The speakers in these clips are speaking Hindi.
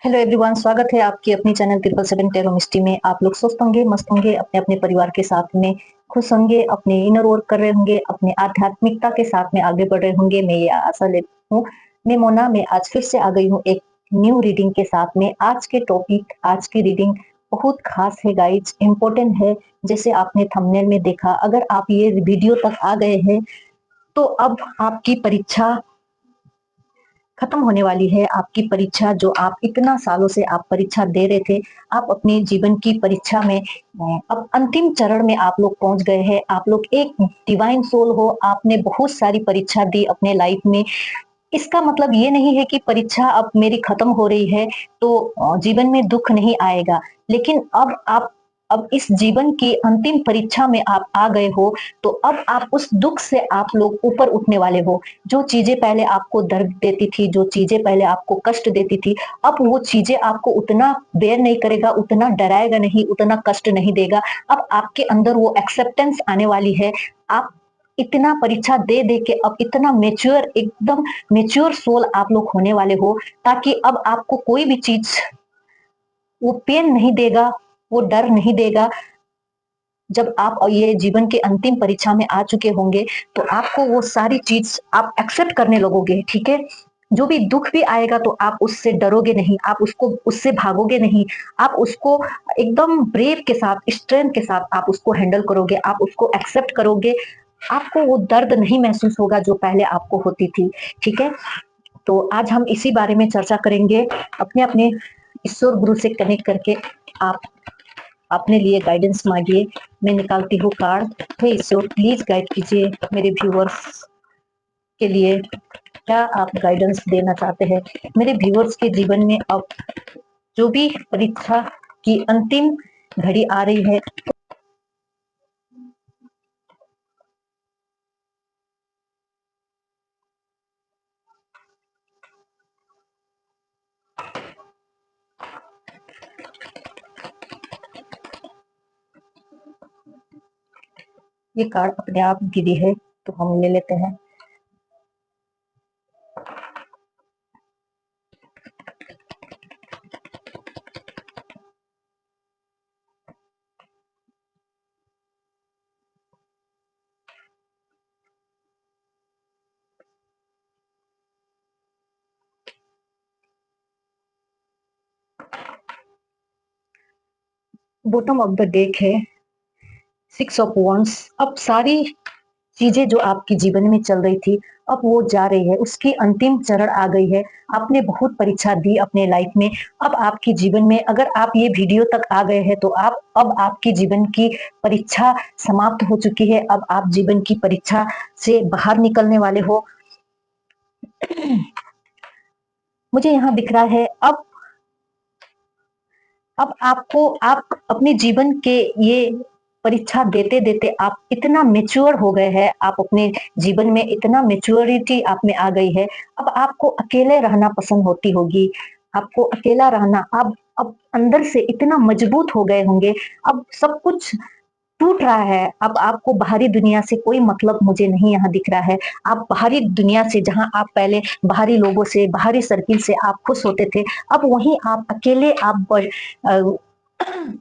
हेलो एवरीवन, स्वागत है आपकी अपनी चैनल 777 टेरो मिस्ट्री में। आप लोग स्वस्थ होंगे, मस्त होंगे, अपने अपने परिवार के साथ में खुश होंगे, अपने इनर वर्क कर रहे होंगे, अपने आध्यात्मिकता के साथ में आगे बढ़ रहे होंगे। मैं ये आशा लेती हूँ। मैं मोना, मैं आज फिर से आ गई हूँ एक न्यू रीडिंग के साथ में। आज के टॉपिक, आज की रीडिंग बहुत खास है गाइज, इम्पोर्टेंट है। जैसे आपने थंबनेल में देखा, अगर आप ये वीडियो तक आ गए हैं तो अब आपकी परीक्षा खत्म होने वाली है। आपकी परीक्षा, जो आप इतना सालों से आप परीक्षा दे रहे थे, आप अपने जीवन की परीक्षा में अब अंतिम चरण में आप लोग पहुंच गए हैं। आप लोग एक डिवाइन सोल हो, आपने बहुत सारी परीक्षा दी अपने लाइफ में। इसका मतलब ये नहीं है कि परीक्षा अब मेरी खत्म हो रही है तो जीवन में दुख नहीं आएगा, लेकिन अब इस जीवन की अंतिम परीक्षा में आप आ गए हो, तो अब आप उस दुख से आप लोग ऊपर उठने वाले हो। जो चीजें पहले आपको दर्द देती थी, जो चीजें पहले आपको कष्ट देती थी, अब वो चीजें आपको उतना बेर नहीं करेगा, उतना डराएगा नहीं, उतना कष्ट नहीं देगा। अब आपके अंदर वो एक्सेप्टेंस आने वाली है। आप इतना परीक्षा दे दे के अब इतना मेच्योर, एकदम मेच्योर सोल आप लोग होने वाले हो, ताकि अब आपको कोई भी चीज वो पेन नहीं देगा, वो डर नहीं देगा। जब आप ये जीवन के अंतिम परीक्षा में आ चुके होंगे तो आपको वो सारी चीज आप एक्सेप्ट करने लगोगे, ठीक है। जो भी दुख भी आएगा तो आप उससे डरोगे नहीं, आप उसको उससे भागोगे नहीं, आप उसको एकदम ब्रेव के साथ, स्ट्रेंथ के साथ आप उसको हैंडल करोगे, आप उसको एक्सेप्ट करोगे। आपको वो दर्द नहीं महसूस होगा जो पहले आपको होती थी, ठीक है। तो आज हम इसी बारे में चर्चा करेंगे। अपने अपने ईश्वर गुरु से कनेक्ट करके आप अपने लिए गाइडेंस मांगिए। मैं निकालती हूँ कार्ड। हे ईश्वर, प्लीज गाइड कीजिए मेरे व्यूअर्स के लिए। क्या आप गाइडेंस देना चाहते हैं मेरे व्यूअर्स के जीवन में? अब जो भी परीक्षा की अंतिम घड़ी आ रही है, ये कार्ड अपने आप गिरी है तो हम ले लेते हैं। बॉटम ऑफ द डेक है 6 ऑफ वॉन्ड्स। अब सारी चीजें जो आपके जीवन में चल रही थी, अब वो जा रही है, उसकी अंतिम चरण आ गई है। आपने बहुत परीक्षा दी अपने लाइफ में। अब आपके जीवन में, अगर आप ये वीडियो तक आ गए हैं तो आप अब आपके जीवन की परीक्षा समाप्त हो चुकी है। अब आप जीवन की परीक्षा से बाहर निकलने वाले हो। मुझे यहाँ दिख रहा है अब आपको, आप अपने जीवन के ये परीक्षा देते देते आप इतना मेच्योर हो गए हैं, आप अपने जीवन में इतना मेच्योरिटी आप में आ गई है। अब आपको अकेले रहना पसंद होती होगी, आपको अकेला रहना। अब अंदर से इतना मजबूत हो गए होंगे। अब सब कुछ टूट रहा है। अब आपको बाहरी दुनिया से कोई मतलब मुझे नहीं यहाँ दिख रहा है। आप बाहरी दुनिया से, जहाँ आप पहले बाहरी लोगों से, बाहरी सर्किल से आप खुश होते थे, अब वहीं आप अकेले आप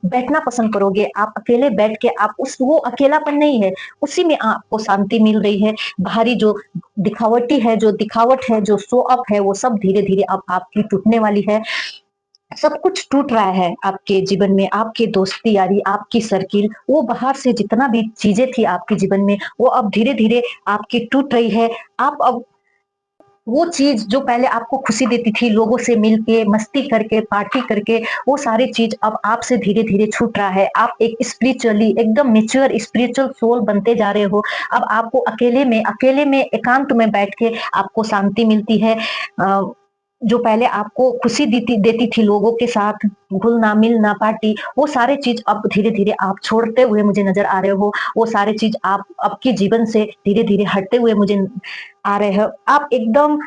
बैठना पसंद करोगे। आप अकेले बैठ के आप वो अकेलापन नहीं है, उसी में आपको शांति मिल रही है। बाहरी जो दिखावटी है, जो दिखावट है, जो शो अप है, वो सब धीरे धीरे अब आपकी टूटने वाली है। सब कुछ टूट रहा है आपके जीवन में। आपके दोस्ती यारी, आपकी सर्किल, वो बाहर से जितना भी चीजें थी आपके जीवन में, वो अब धीरे धीरे आपकी टूट रही है। आप अब वो चीज जो पहले आपको खुशी देती थी, लोगों से मिलके, मस्ती करके, पार्टी करके, वो सारी चीज अब आपसे धीरे धीरे छूट रहा है। आप एक स्पिरिचुअली एकदम मेच्योर स्पिरिचुअल सोल बनते जा रहे हो। अब आपको अकेले में एकांत में बैठ के आपको शांति मिलती है। जो पहले आपको खुशी देती थी लोगों के साथ घुलना मिलना, पार्टी, वो सारे चीज अब धीरे धीरे आप छोड़ते हुए मुझे नजर आ रहे हो। वो सारे चीज आप आपके जीवन से धीरे धीरे हटते हुए मुझे आ रहे हो। आप एकदम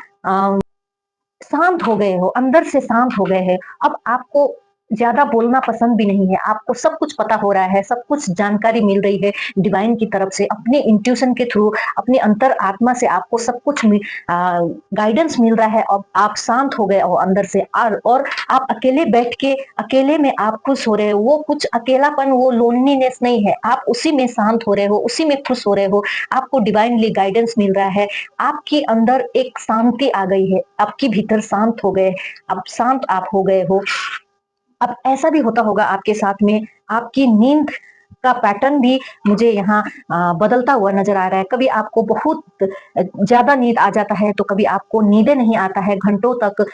शांत हो गए हो, अंदर से शांत हो गए हैं। अब आपको ज़्यादा बोलना पसंद भी नहीं है, आपको सब कुछ पता हो रहा है, सब कुछ जानकारी मिल रही है डिवाइन की तरफ से, अपने इंट्यूशन के थ्रू, अपने अंतर आत्मा से आपको सब कुछ गाइडेंस मिल रहा है। अब आप शांत हो गए हो अंदर से, और आप अकेले बैठ के अकेले में आप खुश हो रहे हो, वो कुछ अकेलापन, वो लोनलीनेस नहीं है, आप उसी में शांत हो रहे हो, उसी में खुश हो रहे हो, आपको डिवाइनली गाइडेंस मिल रहा है, आपके अंदर एक शांति आ गई है, आपके भीतर शांत हो गए, अब शांत आप हो गए हो। अब ऐसा भी होता होगा आपके साथ में, आपकी नींद का पैटर्न भी मुझे यहाँ बदलता हुआ नज़र आ रहा है। कभी आपको बहुत ज़्यादा नींद आ जाता है, तो कभी आपको नींदें नहीं आता है, घंटों तक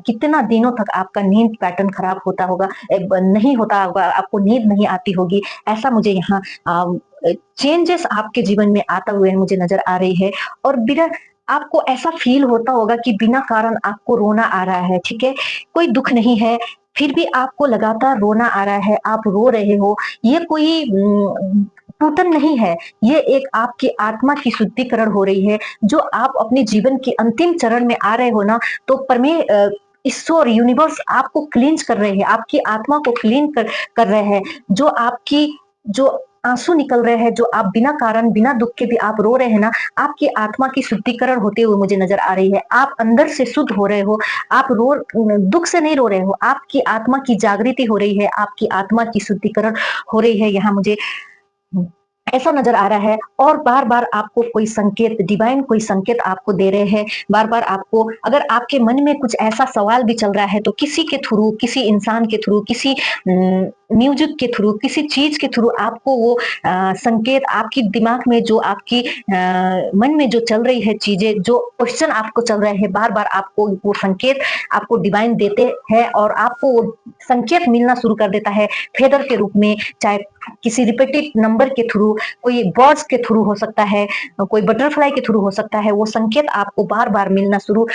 कितना दिनों तक आपका नींद पैटर्न खराब होता होगा, नहीं होता होगा, आपको नींद नहीं आती होगी। ऐसा मुझे यहाँ चेंजेस आपके जीवन में आता हुए मुझे नज़र आ रही है। और बिना आपको ऐसा फ़ील होता होगा कि बिना कारण आपको रोना आ रहा है, ठीक है? कोई दुःख नहीं है, फिर भी आपको लगातार रोना आ रहा है, आप रो रहे हो, ये कोई टूटन नहीं है, ये एक आपकी आत्मा की शुद्धिकरण हो रही है। जो आप अपने जीवन के अंतिम चरण में आ रहे हो ना, तो ईश्वर, यूनिवर्स आपको क्लींज कर रहे हैं, आपकी आत्मा को क्लीन कर रहे हैं। जो आँसू निकल रहे हैं, जो आप बिना कारण, बिना दुःख के भी आप रो रहे हैं ना, आपकी आत्मा की शुद्धिकरण होते हुए मुझे नज़र आ रही है। आप अंदर से शुद्ध हो रहे हो, आप दुःख से नहीं रो रहे हो, आपकी आत्मा की जागृति हो रही है, आपकी आत्मा की शुद्धिकरण हो रही है, यहाँ मुझे ऐसा नज़र आ रहा है। और बार-बार आपको कोई संकेत, डिवाइन कोई संकेत आपको दे रहे हैं, बार-बार आपको, अगर आपके मन में कुछ ऐसा सवाल भी चल रहा है, तो किसी के थ्रू, किसी इंसान के थ्रू, किसी म्यूज़िक के थ्रू, किसी चीज़ के थ्रू आपको वो संकेत, आपकी दिमाग में जो आपकी मन में जो चल रही है चीज़ें, जो क्वेश्चन आपको चल रहे हैं, बार-बार आपको वो संकेत आपको डिवाइन देते हैं, और आपको वो संकेत मिलना शुरू कर देता है, फेदर के रूप में, चाहे किसी रिपीटेड नंबर के थ्रू, कोई बर्ड्स के थ्रू हो सकता है, कोई बटरफ्लाई के थ्रू हो सकता है, वो संकेत आपको बार-बार मिलना शुरू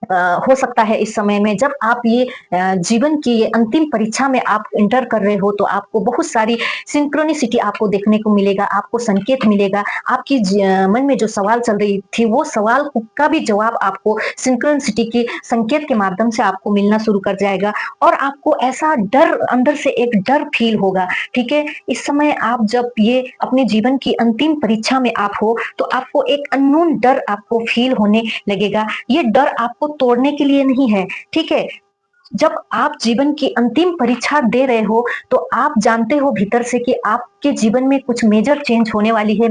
हो सकता है। इस समय में जब आप ये जीवन की ये अंतिम परीक्षा में आप एंटर कर रहे हो, तो आपको बहुत सारी सिंक्रोनिसिटी आपको देखने को मिलेगा, आपको संकेत मिलेगा, आपकी मन में जो सवाल चल रही थी, वो सवाल का भी जवाब आपको सिंक्रोनिसिटी के संकेत के माध्यम से आपको मिलना शुरू कर जाएगा। और आपको ऐसा डर, अंदर से एक डर फील होगा, ठीक है? इस समय आप जब ये अपने जीवन की अंतिम परीक्षा में आप हो, तो आपको एक अननोन डर आपको फील होने लगेगा। ये डर आपको तोड़ने के लिए नहीं है, ठीक है? जब आप जीवन की अंतिम परीक्षा दे रहे हो, तो आप जानते हो भीतर से कि आपके जीवन में कुछ मेजर चेंज होने वाली है,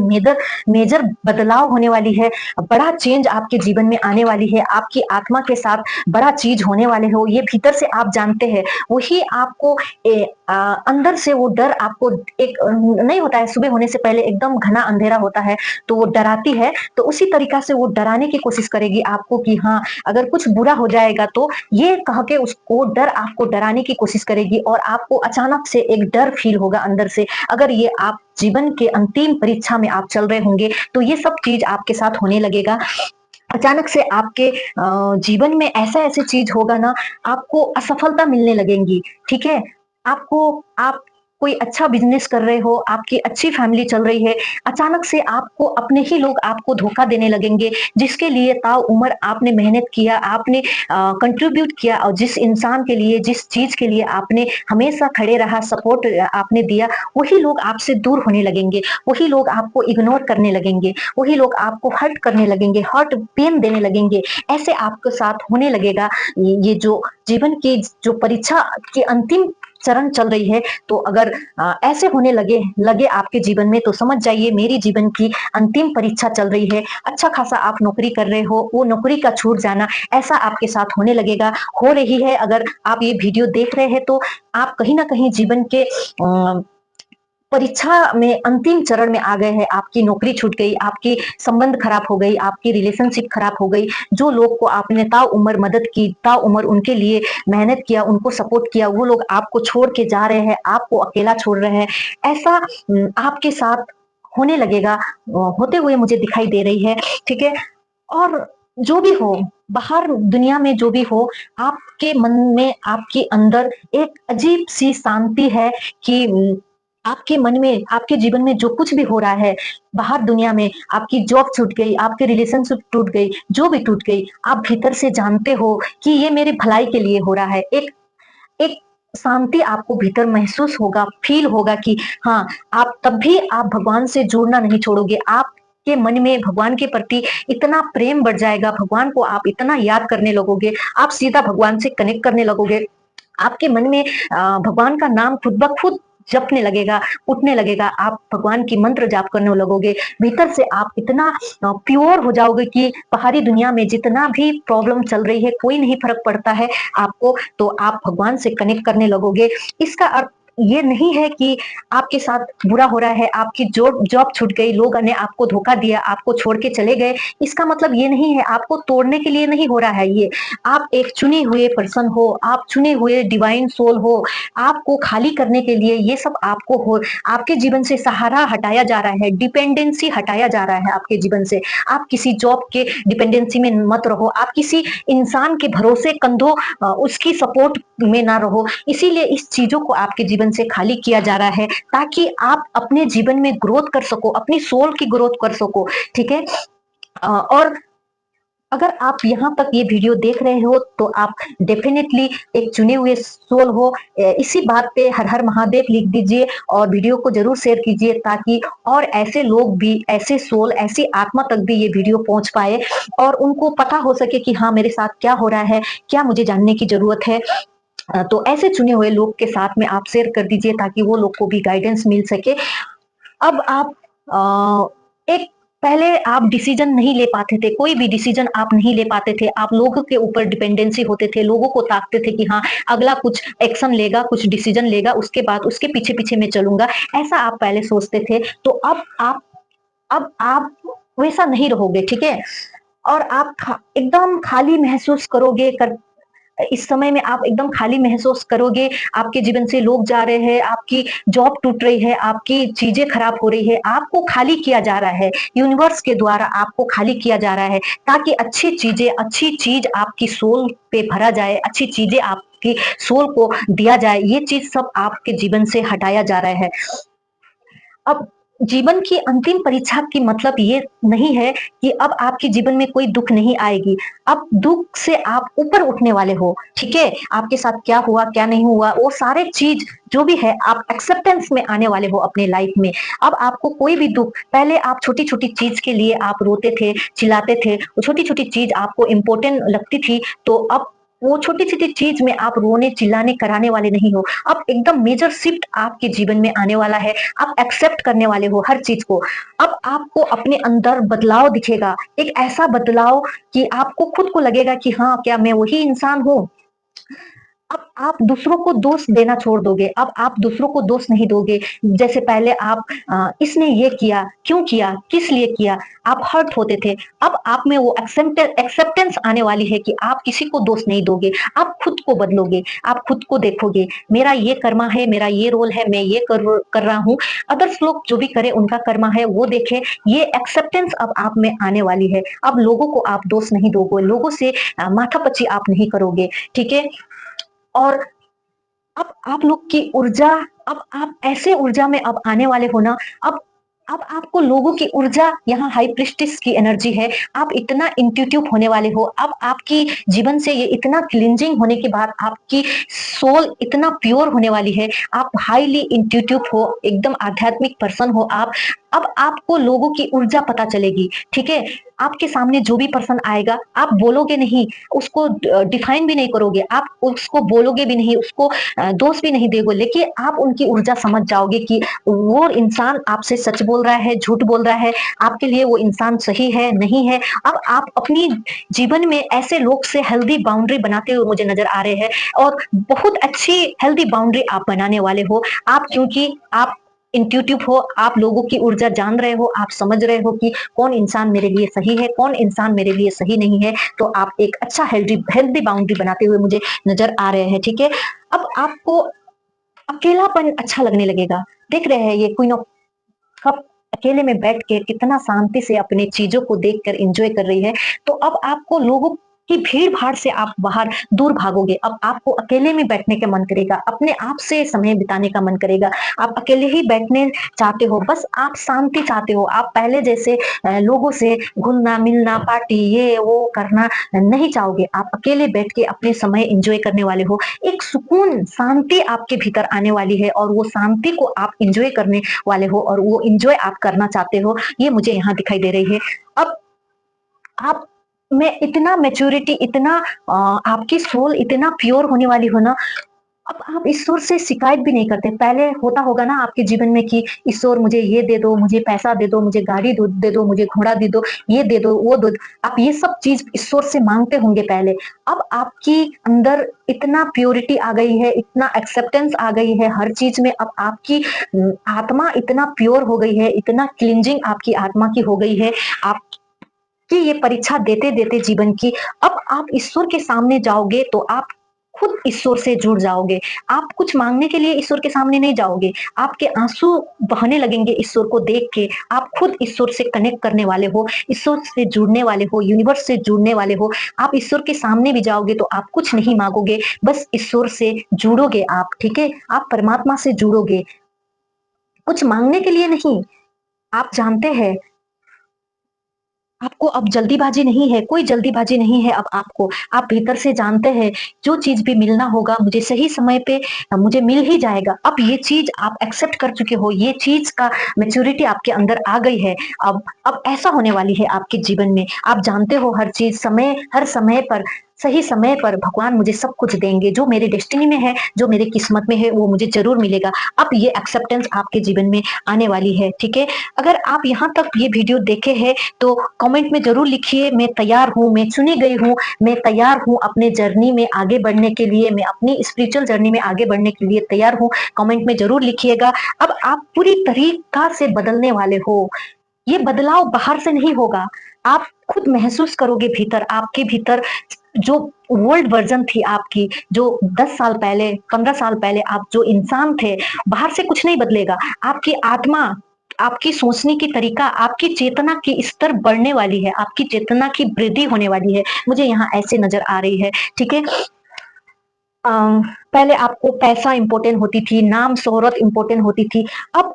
मेजर बदलाव होने वाली है, बड़ा चेंज आपके जीवन में आने वाली है, आपकी आत्मा के साथ बड़ा चीज होने वाले हो, ये भीतर से आप जानते हैं। वही आपको अंदर से वो डर आपको, एक नहीं होता है, सुबह होने से पहले एकदम घना अंधेरा होता है, तो वो डराती है, तो उसी तरीका से वो डराने की कोशिश करेगी आपको कि हाँ, अगर कुछ बुरा हो जाएगा तो ये कह के उसको डर आपको डराने की कोशिश करेगी, और आपको अचानक से एक डर फील होगा अंदर से। अगर ये आप जीवन के अंतिम परीक्षा में आप चल रहे होंगे, तो ये सब चीज आपके साथ होने लगेगा। अचानक से आपके जीवन में ऐसा ऐसे चीज होगा ना, आपको असफलता मिलने लगेंगी, ठीक है? आप कोई अच्छा बिजनेस कर रहे हो, आपकी अच्छी फैमिली चल रही है, अचानक से आपको अपने ही लोग आपको धोखा देने लगेंगे, जिसके लिए ताऊ उम्र आपने मेहनत किया, आपने कंट्रीब्यूट किया, और जिस इंसान के लिए, जिस चीज के लिए आपने हमेशा खड़े रहा, सपोर्ट आपने दिया, वही लोग आपसे दूर होने लगेंगे, वही लोग आपको इग्नोर करने लगेंगे, वही लोग आपको हर्ट करने लगेंगे, हर्ट पेन देने लगेंगे। ऐसे आपके साथ होने लगेगा। ये जो जीवन की जो परीक्षा की अंतिम चरण चल रही है, तो अगर ऐसे होने लगे लगे आपके जीवन में, तो समझ जाइए मेरी जीवन की अंतिम परीक्षा चल रही है। अच्छा खासा आप नौकरी कर रहे हो, वो नौकरी का छूट जाना, ऐसा आपके साथ होने लगेगा, हो रही है। अगर आप ये वीडियो देख रहे हैं, तो आप कहीं ना कहीं जीवन के परीक्षा में अंतिम चरण में आ गए हैं, आपकी नौकरी छूट गई, आपकी संबंध खराब हो गई, आपकी रिलेशनशिप खराब हो गई, जो लोग को आपने ताउम्र मदद की, ताउम्र उनके लिए मेहनत किया, उनको सपोर्ट किया, वो लोग आपको छोड़ के जा रहे हैं, आपको अकेला छोड़ रहे हैं, ऐसा आपके साथ होने लगेगा, होते हुए मुझे दिखाई दे रही है, ठीक है? और जो भी हो, बाहर दुनिया में जो भी हो, आपके मन में, आपके अंदर एक अजीब सी शांति है कि आपके मन में, आपके जीवन में जो कुछ भी हो रहा है, बाहर दुनिया में आपकी जॉब छूट गई, आपके रिलेशनशिप टूट गई, जो भी टूट गई, आप भीतर से जानते हो कि ये मेरे भलाई के लिए हो रहा है। एक एक शांति आपको भीतर महसूस होगा, फ़ील होगा कि हाँ, आप तब भी आप भगवान से जुड़ना नहीं छोड़ोगे। आपके मन में भगवान के प्रति इतना प्रेम बढ़ जाएगा, भगवान को आप इतना याद करने लगोगे, आप सीधा भगवान से कनेक्ट करने लगोगे। आपके मन में भगवान का नाम खुद ब खुद जपने लगेगा, उठने लगेगा, आप भगवान की मंत्र जाप करने लगोगे। भीतर से आप इतना प्योर हो जाओगे कि बाहरी दुनिया में जितना भी प्रॉब्लम चल रही है, कोई नहीं फ़र्क पड़ता है आपको, तो आप भगवान से कनेक्ट करने लगोगे। इसका अर्थ ये नहीं है कि आपके साथ बुरा हो रहा है, आपकी जॉब छूट गई, लोगों ने आपको धोखा दिया, आपको छोड़ के चले गए, इसका मतलब ये नहीं है, आपको तोड़ने के लिए नहीं हो रहा है ये। आप एक चुने हुए पर्सन हो, आप चुने हुए डिवाइन सोल हो, आपको खाली करने के लिए ये सब आपको हो, आपके जीवन से सहारा हटाया जा रहा है, डिपेंडेंसी हटाया जा रहा है आपके जीवन से। आप किसी जॉब के डिपेंडेंसी में मत रहो, आप किसी इंसान के भरोसे कंधों उसकी सपोर्ट में ना रहो। इसीलिए इस चीज़ों को आपके जीवन से खाली किया जा रहा है, ताकि आप अपने जीवन में ग्रोथ कर सको, अपनी सोल की ग्रोथ कर सको, ठीक है? और अगर आप यहाँ तक ये वीडियो देख रहे हो तो आप डेफिनेटली एक चुने हुए सोल हो। इसी बात पे हर हर महादेव लिख दीजिए और वीडियो को जरूर शेयर कीजिए, ताकि और ऐसे लोग भी, ऐसे सोल, ऐसी आत्मा तक भी ये वीडियो पहुंच पाए और उनको पता हो सके कि हाँ, मेरे साथ क्या हो रहा है, क्या मुझे जानने की जरूरत है। तो ऐसे चुने हुए लोग के साथ में आप शेयर कर दीजिए, ताकि वो लोग को भी गाइडेंस मिल सके। अब आप एक पहले आप डिसीजन नहीं ले पाते थे, कोई भी डिसीजन आप नहीं ले पाते थे, आप लोगों के ऊपर डिपेंडेंसी होते थे, लोगों को ताकते थे कि हाँ, अगला कुछ एक्शन लेगा, कुछ डिसीजन लेगा, उसके बाद उसके पीछे-पीछे मैं चलूँगा, ऐसा आप पहले सोचते थे। तो अब आप वैसा नहीं रहोगे, ठीक है? और आप एकदम खाली महसूस करोगे, इस समय में आप एकदम खाली महसूस करोगे, आपके जीवन से लोग जा रहे हैं, आपकी जॉब टूट रही है, आपकी चीज़ें खराब हो रही है, आपको खाली किया जा रहा है, यूनिवर्स के द्वारा आपको खाली किया जा रहा है, ताकि अच्छी चीज़ें, अच्छी चीज़ आपकी सोल पे भरा जाए, अच्छी चीज़ें आपकी सोल को दिया जाए, ये चीज़ सब आपके जीवन से हटाया जा रहा है। अब जीवन की अंतिम परीक्षा की मतलब ये नहीं है कि अब आपके जीवन में कोई दुःख नहीं आएगी। अब दुःख से आप ऊपर उठने वाले हो, ठीक है? आपके साथ क्या हुआ, क्या नहीं हुआ, वो सारे चीज़ जो भी है, आप एक्सेप्टेंस में आने वाले हो अपने लाइफ में। अब आपको कोई भी दुःख, पहले आप छोटी-छोटी चीज़ के लिए आप रोते थे, चिल्लाते थे, वो छोटी-छोटी चीज़ आपको इम्पोर्टेंट लगती थी, तो अब वो छोटी-छोटी चीज़ में आप रोने, चिल्लाने, कराने वाले नहीं हो। अब एकदम मेजर शिफ्ट आपके जीवन में आने वाला है। आप एक्सेप्ट करने वाले हो हर चीज़ को। अब आपको अपने अंदर बदलाव दिखेगा, एक ऐसा बदलाव कि आपको खुद को लगेगा कि हाँ, क्या मैं वही इंसान हूँ? अब आप दूसरों को दोष देना छोड़ दोगे, अब आप दूसरों को दोष नहीं दोगे। जैसे पहले आप इसने ये किया, क्यों किया, किस लिए किया, आप हर्ट होते थे। अब आप में वो एक्सेप्टेंस आने वाली है कि आप किसी को दोष नहीं दोगे, आप खुद को बदलोगे, आप खुद को देखोगे, मेरा ये कर्मा है, मेरा ये रोल है, मैं ये कर रहा हूँ, अदर्स लोग जो भी करें उनका कर्मा है, वो देखें, ये एक्सेप्टेंस अब आप में आने वाली है। अब लोगों को आप दोष नहीं दोगे, लोगों से माथापच्ची आप नहीं करोगे, ठीक है? और अब आप लोग की ऊर्जा, अब आप ऐसे ऊर्जा में अब आने वाले हो ना, अब आपको लोगों की ऊर्जा, यहाँ हाई प्रीस्टेस की एनर्जी है, आप इतना इंट्यूटिव होने वाले हो, अब आपकी जीवन से ये इतना क्लींजिंग होने के बाद आपकी सोल इतना प्योर होने वाली है, आप हाईली इंट्यूटिव हो, एकदम आध्यात्मिक पर्सन हो आप। अब आपको लोगों की ऊर्जा पता चलेगी, ठीक है? आपके सामने जो भी पर्सन आएगा, आप बोलोगे नहीं, उसको डिफाइन भी नहीं करोगे, आप उसको बोलोगे भी नहीं, उसको दोष भी नहीं दोगे, लेकिन आप उनकी ऊर्जा समझ जाओगे कि वो इंसान आपसे सच बोल रहा है, झूठ बोल रहा है, आपके लिए वो इंसान सही है, नहीं है। अब आप अपनी जीवन में ऐसे लोग से हेल्दी बाउंड्री बनाते हुए मुझे नज़र आ रहे हैं, और बहुत अच्छी हेल्दी बाउंड्री आप बनाने वाले हो। आप, क्योंकि आप इंट्यूटिव हो, आप लोगों की ऊर्जा जान रहे हो, आप समझ रहे हो कि कौन इंसान मेरे लिए सही है, कौन इंसान मेरे लिए सही नहीं है, तो आप एक अच्छा हेल्दी हेल्दी बाउंड्री बनाते हुए मुझे नज़र आ रहे हैं, ठीक है? अब आपको अकेलापन अच्छा लगने लगेगा। देख रहे हैं ये क्वीन ऑफ कप अकेले में बैठ के कितना शांति से अपनी चीज़ों को देखकर एन्जॉय कर रही है। तो अब आपको लोगों कि भीड़-भाड़ से आप बाहर दूर भागोगे। अब आपको अकेले में बैठने का मन करेगा, अपने आप से समय बिताने का मन करेगा। आप अकेले ही बैठने चाहते हो, बस आप शांति चाहते हो। आप पहले जैसे लोगों से घुलना-मिलना, पार्टी ये वो करना नहीं चाहोगे। आप अकेले बैठ के अपने समय एन्जॉय करने वाले हो। एक सुकून, शांति आपके भीतर आने वाली है और वो शांति को आप एन्जॉय करने वाले हो और वो एन्जॉय आप करना चाहते हो, ये मुझे यहाँ दिखाई दे रही है। अब आप में इतना मैच्योरिटी, इतना आपकी सोल इतना प्योर होने वाली हो ना, अब आप ईश्वर से शिकायत भी नहीं करते। पहले होता होगा ना आपके जीवन में कि ईश्वर मुझे ये दे दो, मुझे पैसा दे दो, मुझे गाड़ी दे दो, मुझे घोड़ा दे दो, ये दे दो, वो दो। आप ये सब चीज़ ईश्वर से माँगते होंगे पहले। अब आपकी अंदर इतना प्योरिटी आ गई है, इतना एक्सेप्टेंस आ गई है हर चीज़ में। अब आपकी आत्मा इतना प्योर हो गई है, इतना क्लींजिंग आपकी आत्मा की हो गई है। आप कि ये परीक्षा देते-देते जीवन की, अब आप ईश्वर के सामने जाओगे तो आप खुद ईश्वर से जुड़ जाओगे। आप कुछ माँगने के लिए ईश्वर के सामने नहीं जाओगे। आपके आँसू बहने लगेंगे ईश्वर को देख के। आप खुद ईश्वर से कनेक्ट करने वाले हो, ईश्वर से जुड़ने वाले हो, यूनिवर्स से जुड़ने वाले हो। आप ईश्वर के सामने भी जाओगे तो आप कुछ नहीं माँगोगे, बस ईश्वर से जुड़ोगे आप, ठीक है? आप परमात्मा से जुड़ोगे, कुछ माँगने के लिए नहीं। आप जानते हैं आपको अब जल्दीबाज़ी नहीं है, कोई जल्दीबाज़ी नहीं है अब आपको। आप भीतर से जानते हैं, जो चीज़ भी मिलना होगा मुझे सही समय पे मुझे मिल ही जाएगा। अब ये चीज़ आप एक्सेप्ट कर चुके हो, ये चीज़ का मैच्योरिटी आपके अंदर आ गई है। अब ऐसा होने वाली है आपके जीवन में। आप जानते हो हर चीज़ हर समय पर, सही समय पर भगवान मुझे सब कुछ देंगे। जो मेरे डेस्टिनी में है, जो मेरी किस्मत में है, वो मुझे ज़रूर मिलेगा। अब ये एक्सेप्टेंस आपके जीवन में आने वाली है, ठीक है? अगर आप यहाँ तक ये वीडियो देखे हैं तो कमेंट में ज़रूर लिखिए मैं तैयार हूँ, मैं चुनी गई हूँ, मैं तैयार हूँ अपने जर्नी में आगे बढ़ने के लिए, मैं अपनी स्पिरिचुअल जर्नी में आगे बढ़ने के लिए तैयार हूँ। कमेंट में ज़रूर लिखिएगा। अब आप पूरी तरीक़ा से बदलने वाले हो। ये बदलाव बाहर से नहीं होगा। आप खुद महसूस करोगे भीतर, आपके भीतर जो ओल्ड वर्ज़न थी आपकी, जो 10 साल पहले, 15 साल पहले आप जो इंसान थे, बाहर से कुछ नहीं बदलेगा। आपकी आत्मा, आपकी सोचने की तरीका, आपकी चेतना की स्तर बढ़ने वाली है, आपकी चेतना की वृद्धि होने वाली है। मुझे यहाँ ऐसे नज़र आ रही है, ठीक है? अ, पहले आपको पैसा इम्पोर्टेंट होती थी, नाम शोहरत इम्पोर्टेंट होती थी। अब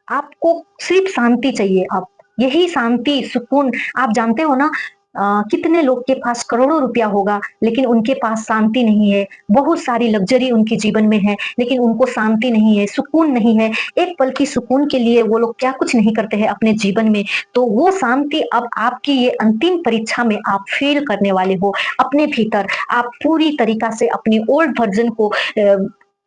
आपको सिर्फ़ शांति चाहिए अब। यही शांति, सुकून आप जानते हो ना कितने लोग के पास करोड़ों रुपया होगा, लेकिन उनके पास शांति नहीं है। बहुत सारी लग्ज़री उनके जीवन में है, लेकिन उनको शांति नहीं है, सुकून नहीं है। एक पल की सुकून के लिए वो लोग क्या कुछ नहीं करते हैं अपने जीवन में। तो वो शांति अब आपकी ये अंतिम परीक्षा में आप फ़ेल करने वाले हो। अपने भीतर आप पूरी तरीक़ा से अपनी ओल्ड वर्ज़न को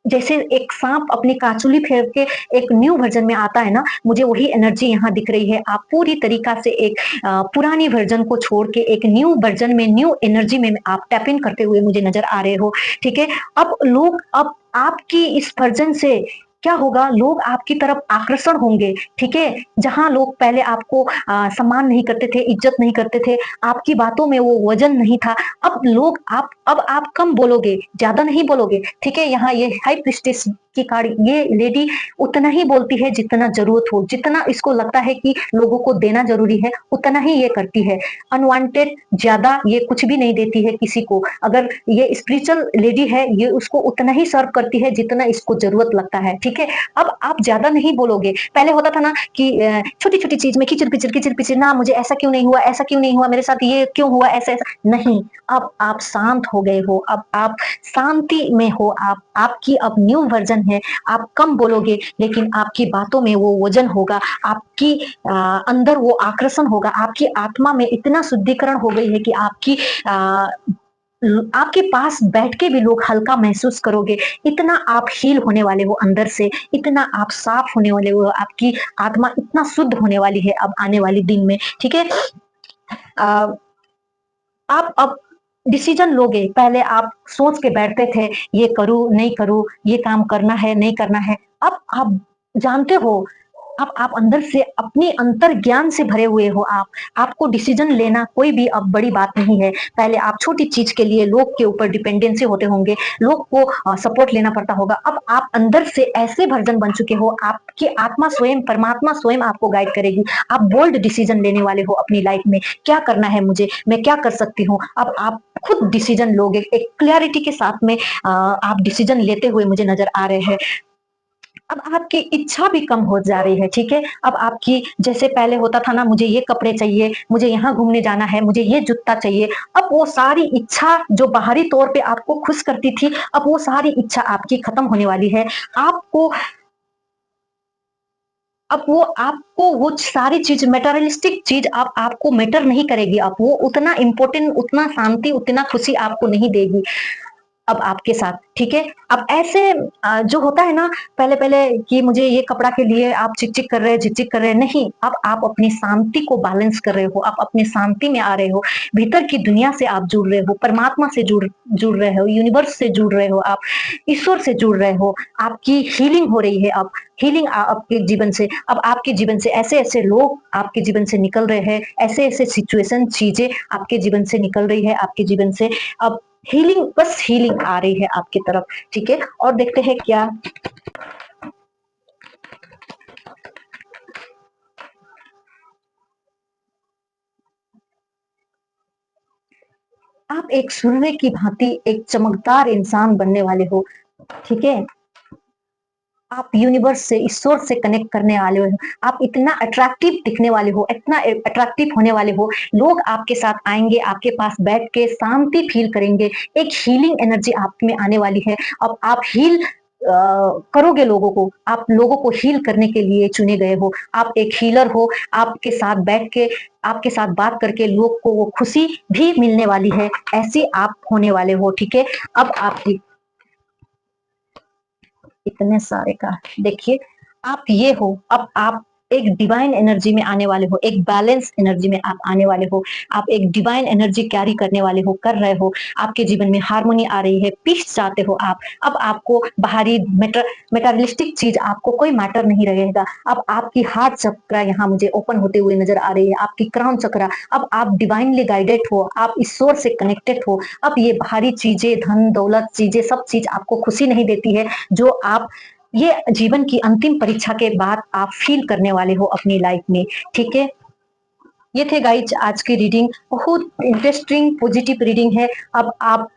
जैसे एक साँप अपनी काँचुली फेर के एक न्यू वर्ज़न में आता है ना, मुझे वही एनर्जी यहाँ दिख रही है। आप पूरी तरीक़ा से एक पुरानी वर्ज़न को छोड़ के एक न्यू वर्ज़न में, न्यू एनर्जी में आप टैप इन करते हुए मुझे नज़र आ रहे हो, ठीक है? अब आपकी इस वर्ज़न से क्या होगा, लोग आपकी तरफ आकर्षण होंगे, ठीक है? जहाँ लोग पहले आपको सम्मान नहीं करते थे, इज़्ज़त नहीं करते थे, आपकी बातों में वो वज़न नहीं था, अब आप कम बोलोगे, ज़्यादा नहीं बोलोगे, ठीक है? यहाँ ये हाई प्रीस्टेस की कार्ड, ये लेडी उतना ही बोलती है जितना ज़रूरत हो, जितना इसको लगता है कि लोगों को देना ज़रूरी है, उतना ही ये करती है। अनवांटेड ज़्यादा ये कुछ भी नहीं देती है किसी को। अगर ये स्पिरिचुअल लेडी है, ये उसको उतना ही सर्व करती है जितना इसको ज़रूरत लगता है, ठीक है? अब आप ज़्यादा नहीं बोलोगे। पहले होता था ना कि छोटी-छोटी चीज़ में किचिर-पिचिर, ना मुझे ऐसा क्यों नहीं हुआ, ऐसा क्यों नहीं हुआ, मेरे साथ ये क्यों हुआ, ऐसा-ऐसा। नहीं, अब आप शांत हो गए हो, अब आप शांति में हो, आपकी अब न्यू वर्ज़न है, आप कम बोलोगे लेकिन आपकी बातों में वो वज़न होगा, आपकी अंदर वो आकर्षण होगा, आपकी आत्मा में इतना शुद्धिकरण हो गई है कि आपके पास बैठ के भी लोग हल्का महसूस करोगे, इतना आप हील होने वाले हो अंदर से, इतना आप साफ होने वाले हो, आपकी आत्मा इतना शुद्ध होने वाली है अब आने वाले दिन में, ठीक है? अ, आप अब डिसीजन लोगे, पहले आप सोच के बैठते थे, ये करूँ, नहीं करूँ, ये काम करना है, नहीं करना है। अब आप जानते हो अब आप अंदर से अपनी अंतर ज्ञान से भरे हुए हो आप। आपको डिसीज़न लेना कोई भी अब बड़ी बात नहीं है। पहले आप छोटी चीज़ के लिए लोग के ऊपर डिपेंडेंसी होते होंगे, लोग को सपोर्ट लेना पड़ता होगा। अब आप अंदर से ऐसे वर्ज़न बन चुके हो, आपकी आत्मा स्वयं, परमात्मा स्वयं आपको गाइड करेगी। आप बोल्ड डिसीज़न लेने वाले हो अपनी लाइफ़ में, क्या करना है मुझे, मैं क्या कर सकती हूँ? अब आप खुद डिसीज़न लोगे, एक क्लैरिटी के साथ में आप डिसीज़न लेते हुए मुझे नज़र आ रहे हैं। अब आपकी इच्छा भी कम हो जा रही है, ठीक है? अब आपकी जैसे पहले होता था ना मुझे ये कपड़े चाहिए, मुझे यहाँ घूमने जाना है, मुझे ये जूता चाहिए। अब वो सारी इच्छा जो बाहरी तौर पे आपको खुश करती थी, अब वो सारी इच्छा आपकी खत्म होने वाली है। आपको अब वो सारी चीज़ मटेरियलिस्टिक चीज़ अब आपको मैटर नहीं करेगी। अब वो उतना इम्पोर्टेंट, उतना शांति, उतना खुशी आपको नहीं देगी। अब आपके साथ, ठीक है? अब ऐसे जो होता है ना पहले-पहले कि मुझे ये कपड़ा के लिए आप चिक-चिक कर रहे हैं, झिक-झिक कर रहे हैं, नहीं, अब आप अपनी शांति को बैलेंस कर रहे हो, आप अपनी शांति में आ रहे हो, भीतर की दुनिया से आप जुड़ रहे हो, परमात्मा से जुड़ रहे हो, यूनिवर्स से जुड़ रहे हो आप, ईश्वर से जुड़ रहे हो, आपकी हीलिंग हो रही है अब, हीलिंग आपके जीवन से, अब आपके जीवन से ऐसे-ऐसे लोग आपके जीवन से निकल रहे हैं, ऐसे-ऐसे सिचुएशन, चीज़ें आपके जीवन से निकल रही है, आपके जीवन से अब हीलिंग, बस हीलिंग आ रही है आपकी तरफ, ठीक है? और देखते हैं क्या आप एक सूर्य की भांति एक चमकदार इंसान बनने वाले हो, ठीक है? आप यूनिवर्स से, ईश्वर से कनेक्ट करने वाले हो। आप इतना अट्रैक्टिव दिखने वाले हो, इतना अट्रैक्टिव होने वाले हो, लोग आपके साथ आएँगे, आपके पास बैठ के शांति फ़ील करेंगे, एक हीलिंग एनर्जी आप में आने वाली है। अब आप हील करोगे लोगों को, आप लोगों को हील करने के लिए चुने गए हो। आप एक हीलर हो, आपके साथ बैठ के, आपके साथ बात करके लोग को वो खुशी भी मिलने वाली है, ऐसे आप होने वाले हो, ठीक है? अब आपकी इतने सारे का देखिए, आप ये हो, अब आप एक डिवाइन एनर्जी में आने वाले हो, एक बैलेंस एनर्जी में आप आने वाले हो, आप एक डिवाइन एनर्जी कैरी करने वाले हो, कर रहे हो, आपके जीवन में हार्मनी आ रही है, पीस चाहते हो आप। अब आपको बाहरी मैटेरियलिस्टिक चीज आपको कोई मैटर नहीं रहेगा। अब आपकी हार्ट चक्रा यहाँ मुझे ओपन होते हुए नजर आ रही है, आपकी क्राउन चक्रा, अब आप डिवाइनली गाइडेड हो, आप ईश्वर से कनेक्टेड हो। अब ये बाहरी चीजें, धन दौलत चीजें, सब चीज आपको खुशी नहीं देती है, जो आप ये जीवन की अंतिम परीक्षा के बाद आप फील करने वाले हो अपनी लाइफ में, ठीक है? ये थे गाइज आज की रीडिंग, बहुत इंटरेस्टिंग पॉजिटिव रीडिंग है। अब आप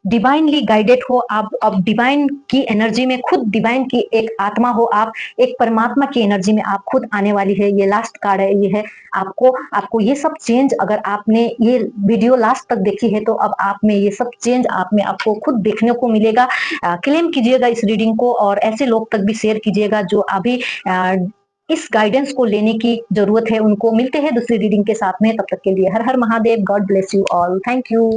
डिवाइनली गाइडेड हो, आप अब डिवाइन की एनर्जी में, खुद डिवाइन की एक आत्मा हो आप, एक परमात्मा की एनर्जी में आप खुद आने वाली है। ये लास्ट कार्ड है, ये है आपको, आपको ये सब चेंज, अगर आपने ये वीडियो लास्ट तक देखी है तो अब आप में ये सब चेंज आप में आपको खुद देखने को मिलेगा। क्लेम कीजिएगा इस रीडिंग को और ऐसे लोग तक भी शेयर कीजिएगा जो अभी इस गाइडेंस को लेने की जरूरत है उनको। मिलते हैं दूसरी रीडिंग के साथ में, तब तक के लिए हर हर Mahadev, god bless you all, thank you.